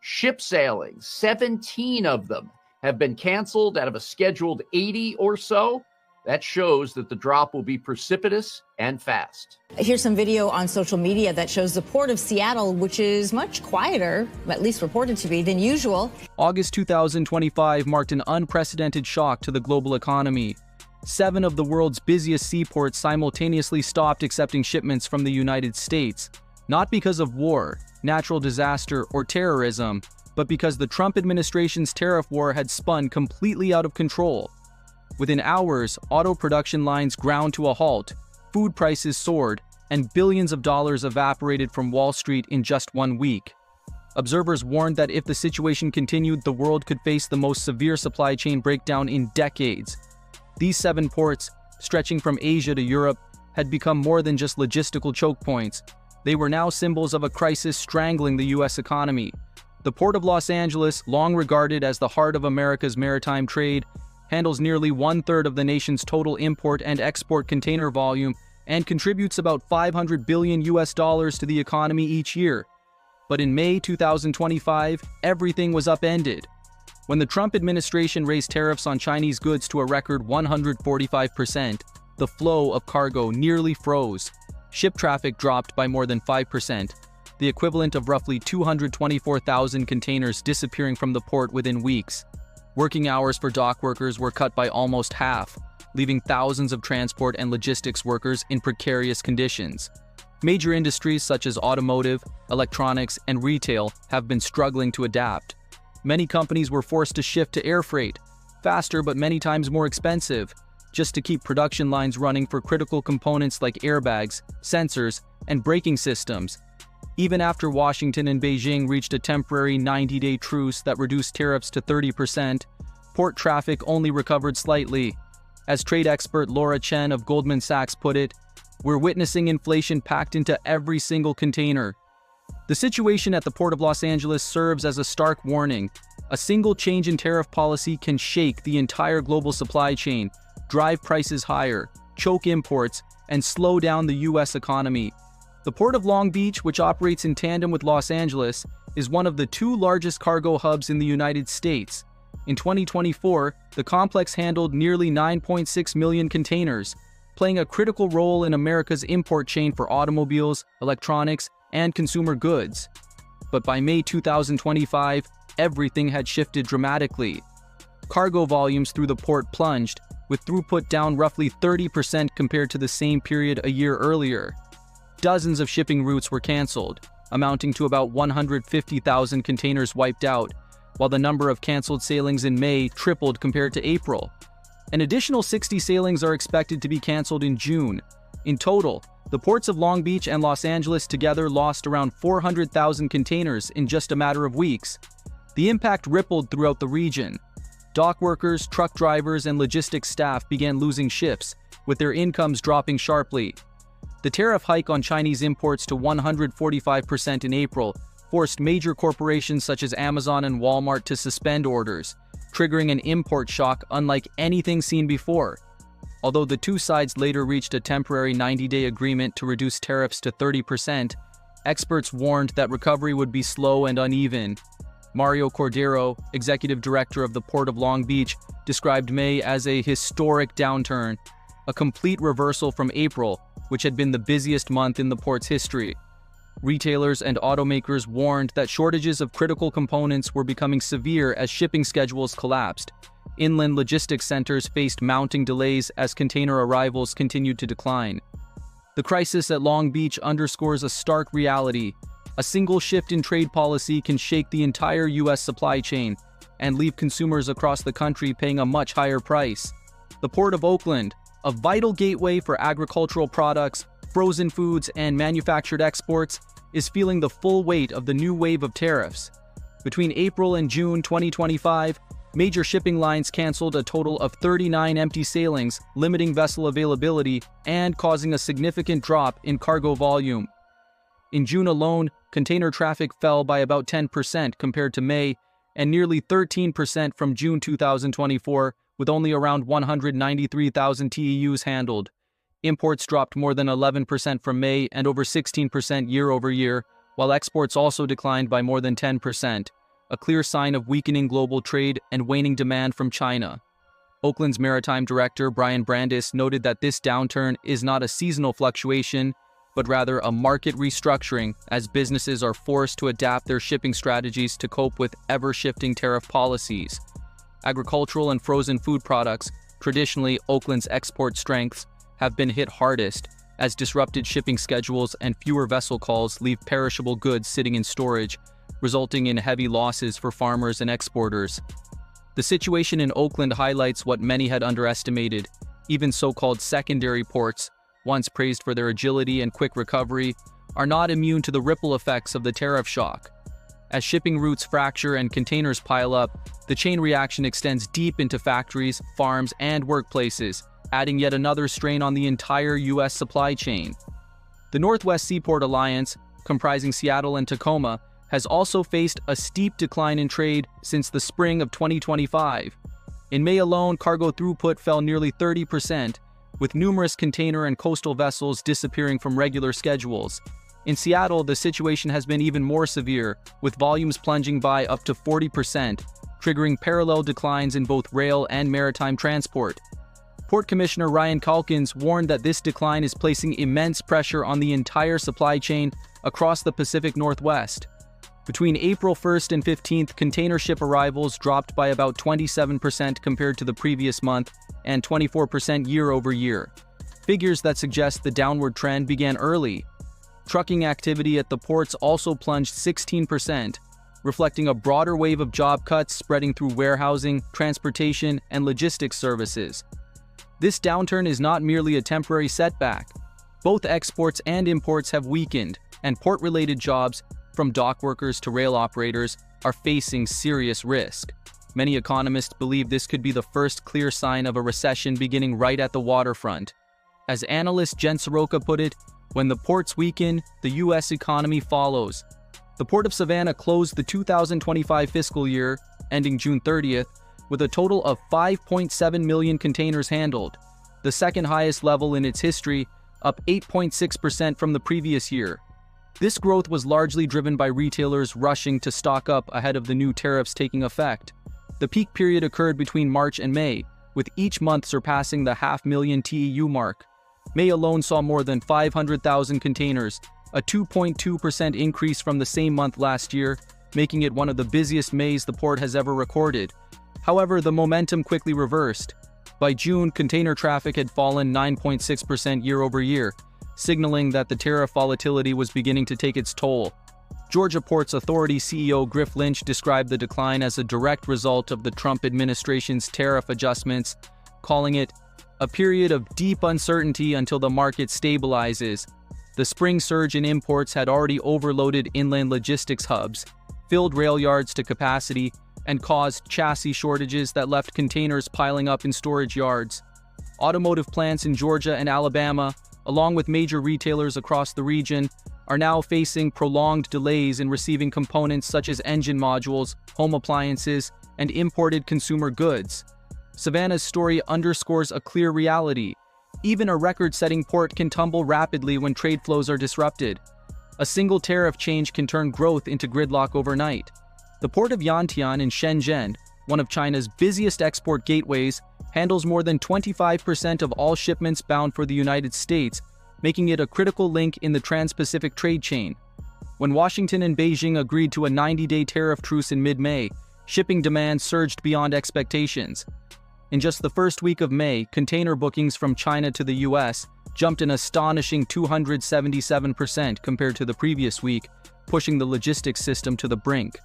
Ship sailings, 17 of them have been canceled out of a scheduled 80 or so. That shows that the drop will be precipitous and fast. Here's some video on social media that shows the port of Seattle, which is much quieter, at least reported to be, than usual. August 2025 marked an unprecedented shock to the global economy. 7 of the world's busiest seaports simultaneously stopped accepting shipments from the United States, not because of war, natural disaster, or terrorism, but because the Trump administration's tariff war had spun completely out of control. Within hours, auto production lines ground to a halt, food prices soared, and billions of dollars evaporated from Wall Street in just 1 week. Observers warned that if the situation continued, the world could face the most severe supply chain breakdown in decades. These 7 ports, stretching from Asia to Europe, had become more than just logistical choke points. They were now symbols of a crisis strangling the U.S. economy. The Port of Los Angeles, long regarded as the heart of America's maritime trade, handles nearly 1/3 of the nation's total import and export container volume and contributes about $500 billion to the economy each year. But in May 2025, everything was upended. When the Trump administration raised tariffs on Chinese goods to a record 145%, the flow of cargo nearly froze. Ship traffic dropped by more than 5%, the equivalent of roughly 224,000 containers disappearing from the port within weeks. Working hours for dock workers were cut by almost half, leaving thousands of transport and logistics workers in precarious conditions. Major industries such as automotive, electronics, and retail have been struggling to adapt. Many companies were forced to shift to air freight, faster but many times more expensive, just to keep production lines running for critical components like airbags, sensors, and braking systems. Even after Washington and Beijing reached a temporary 90-day truce that reduced tariffs to 30%, port traffic only recovered slightly. As trade expert Laura Chen of Goldman Sachs put it, "We're witnessing inflation packed into every single container." The situation at the Port of Los Angeles serves as a stark warning. A single change in tariff policy can shake the entire global supply chain, drive prices higher, choke imports, and slow down the U.S. economy. The Port of Long Beach, which operates in tandem with Los Angeles, is one of the 2 largest cargo hubs in the United States. In 2024, the complex handled nearly 9.6 million containers, playing a critical role in America's import chain for automobiles, electronics, and consumer goods. But by May 2025, everything had shifted dramatically. Cargo volumes through the port plunged, with throughput down roughly 30% compared to the same period a year earlier. Dozens of shipping routes were canceled, amounting to about 150,000 containers wiped out, while the number of canceled sailings in May tripled compared to April. An additional 60 sailings are expected to be canceled in June. In total, the ports of Long Beach and Los Angeles together lost around 400,000 containers in just a matter of weeks. The impact rippled throughout the region. Dock workers, truck drivers, and logistics staff began losing shifts, with their incomes dropping sharply. The tariff hike on Chinese imports to 145% in April forced major corporations such as Amazon and Walmart to suspend orders, triggering an import shock unlike anything seen before. Although the 2 sides later reached a temporary 90-day agreement to reduce tariffs to 30%, experts warned that recovery would be slow and uneven. Mario Cordero, executive director of the Port of Long Beach, described May as a historic downturn, a complete reversal from April, which had been the busiest month in the port's history. Retailers and automakers warned that shortages of critical components were becoming severe as shipping schedules collapsed. Inland logistics centers faced mounting delays as container arrivals continued to decline. The crisis at Long Beach underscores a stark reality. A single shift in trade policy can shake the entire U.S. supply chain and leave consumers across the country paying a much higher price. The Port of Oakland, a vital gateway for agricultural products, frozen foods, and manufactured exports, is feeling the full weight of the new wave of tariffs. Between April and June 2025, major shipping lines canceled a total of 39 empty sailings, limiting vessel availability and causing a significant drop in cargo volume. In June alone, container traffic fell by about 10% compared to May, and nearly 13% from June 2024, with only around 193,000 TEUs handled. Imports dropped more than 11% from May and over 16% year over year, while exports also declined by more than 10%. a clear sign of weakening global trade and waning demand from China. Oakland's maritime director Brian Brandis noted that this downturn is not a seasonal fluctuation, but rather a market restructuring as businesses are forced to adapt their shipping strategies to cope with ever-shifting tariff policies. Agricultural and frozen food products, traditionally Oakland's export strengths, have been hit hardest, as disrupted shipping schedules and fewer vessel calls leave perishable goods sitting in storage, resulting in heavy losses for farmers and exporters. The situation in Oakland highlights what many had underestimated. Even so-called secondary ports, once praised for their agility and quick recovery, are not immune to the ripple effects of the tariff shock. As shipping routes fracture and containers pile up, the chain reaction extends deep into factories, farms, and workplaces, adding yet another strain on the entire U.S. supply chain. The Northwest Seaport Alliance, comprising Seattle and Tacoma, has also faced a steep decline in trade since the spring of 2025. In May alone, cargo throughput fell nearly 30%, with numerous container and coastal vessels disappearing from regular schedules. In Seattle, the situation has been even more severe, with volumes plunging by up to 40%, triggering parallel declines in both rail and maritime transport. Port Commissioner Ryan Calkins warned that this decline is placing immense pressure on the entire supply chain across the Pacific Northwest. Between April 1st and 15th, container ship arrivals dropped by about 27% compared to the previous month and 24% year over year, figures that suggest the downward trend began early. Trucking activity at the ports also plunged 16%, reflecting a broader wave of job cuts spreading through warehousing, transportation, and logistics services. This downturn is not merely a temporary setback. Both exports and imports have weakened, and port-related jobs, from dock workers to rail operators, are facing serious risk. Many economists believe this could be the first clear sign of a recession beginning right at the waterfront. As analyst Jen Soroka put it, when the ports weaken, the U.S. economy follows. The Port of Savannah closed the 2025 fiscal year, ending June 30th, with a total of 5.7 million containers handled, the second highest level in its history, up 8.6% from the previous year. This growth was largely driven by retailers rushing to stock up ahead of the new tariffs taking effect. The peak period occurred between March and May, with each month surpassing the 500,000 TEU mark. May alone saw more than 500,000 containers, a 2.2% increase from the same month last year, making it one of the busiest Mays the port has ever recorded. However, the momentum quickly reversed. By June, container traffic had fallen 9.6% year over year, signaling that the tariff volatility was beginning to take its toll. Georgia Ports Authority CEO Griff Lynch described the decline as a direct result of the Trump administration's tariff adjustments, calling it a period of deep uncertainty until the market stabilizes. The spring surge in imports had already overloaded inland logistics hubs, filled rail yards to capacity, and caused chassis shortages that left containers piling up in storage yards. Automotive plants in Georgia and Alabama, along with major retailers across the region, are now facing prolonged delays in receiving components such as engine modules, home appliances, and imported consumer goods. Savannah's story underscores a clear reality. Even a record-setting port can tumble rapidly when trade flows are disrupted. A single tariff change can turn growth into gridlock overnight. The port of Yantian in Shenzhen, one of China's busiest export gateways, handles more than 25% of all shipments bound for the United States, making it a critical link in the trans-Pacific trade chain. When Washington and Beijing agreed to a 90-day tariff truce in mid-May, shipping demand surged beyond expectations. In just the first week of May, container bookings from China to the U.S. jumped an astonishing 277% compared to the previous week, pushing the logistics system to the brink.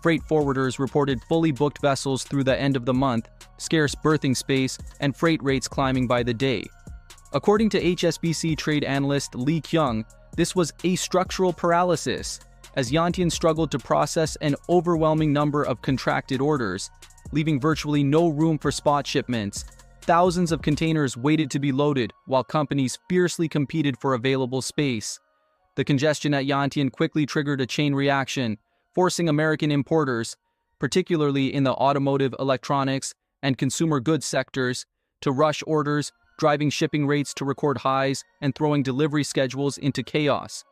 Freight forwarders reported fully booked vessels through the end of the month, scarce berthing space, and freight rates climbing by the day. According to HSBC trade analyst Li Kyung, this was a structural paralysis, as Yantian struggled to process an overwhelming number of contracted orders, leaving virtually no room for spot shipments. Thousands of containers waited to be loaded, while companies fiercely competed for available space. The congestion at Yantian quickly triggered a chain reaction, forcing American importers, particularly in the automotive, electronics, and consumer goods sectors, to rush orders, driving shipping rates to record highs and throwing delivery schedules into chaos.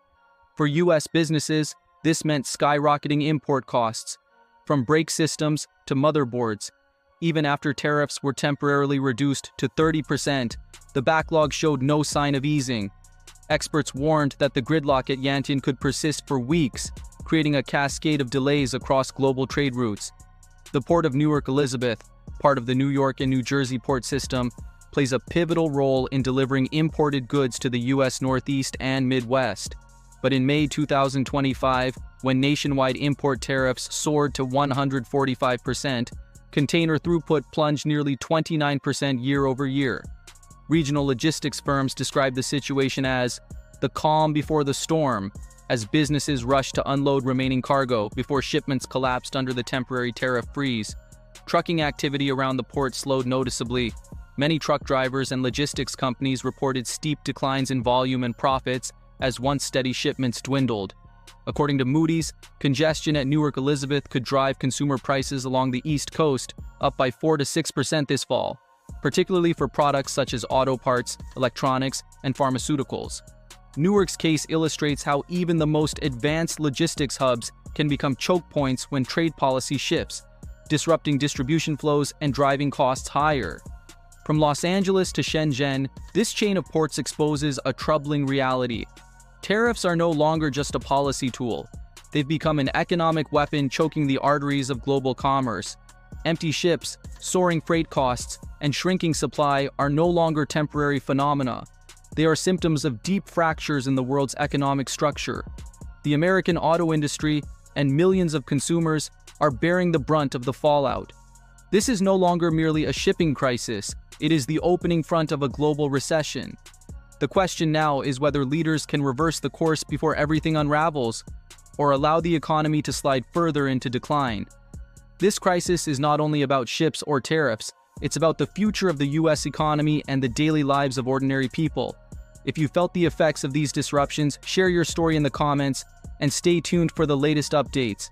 For U.S. businesses, this meant skyrocketing import costs. from brake systems to motherboards. Even after tariffs were temporarily reduced to 30%, the backlog showed no sign of easing. Experts warned that the gridlock at Yantian could persist for weeks, creating a cascade of delays across global trade routes. The Port of Newark Elizabeth, part of the New York and New Jersey port system, plays a pivotal role in delivering imported goods to the U.S. Northeast and Midwest. But in May 2025, when nationwide import tariffs soared to 145%, container throughput plunged nearly 29% year over year. Regional logistics firms describe the situation as the calm before the storm, as businesses rushed to unload remaining cargo before shipments collapsed under the temporary tariff freeze. Trucking activity around the port slowed noticeably. Many truck drivers and logistics companies reported steep declines in volume and profits as once steady shipments dwindled. According to Moody's, congestion at Newark Elizabeth could drive consumer prices along the East Coast up by 4 to 6% this fall, particularly for products such as auto parts, electronics, and pharmaceuticals. Newark's case illustrates how even the most advanced logistics hubs can become choke points when trade policy shifts, disrupting distribution flows and driving costs higher. From Los Angeles to Shenzhen, this chain of ports exposes a troubling reality. Tariffs are no longer just a policy tool. They've become an economic weapon choking the arteries of global commerce. Empty ships, soaring freight costs, and shrinking supply are no longer temporary phenomena. They are symptoms of deep fractures in the world's economic structure. The American auto industry and millions of consumers are bearing the brunt of the fallout. This is no longer merely a shipping crisis, it is the opening front of a global recession. The question now is whether leaders can reverse the course before everything unravels, or allow the economy to slide further into decline. This crisis is not only about ships or tariffs, it's about the future of the U.S. economy and the daily lives of ordinary people. If you felt the effects of these disruptions, share your story in the comments and stay tuned for the latest updates.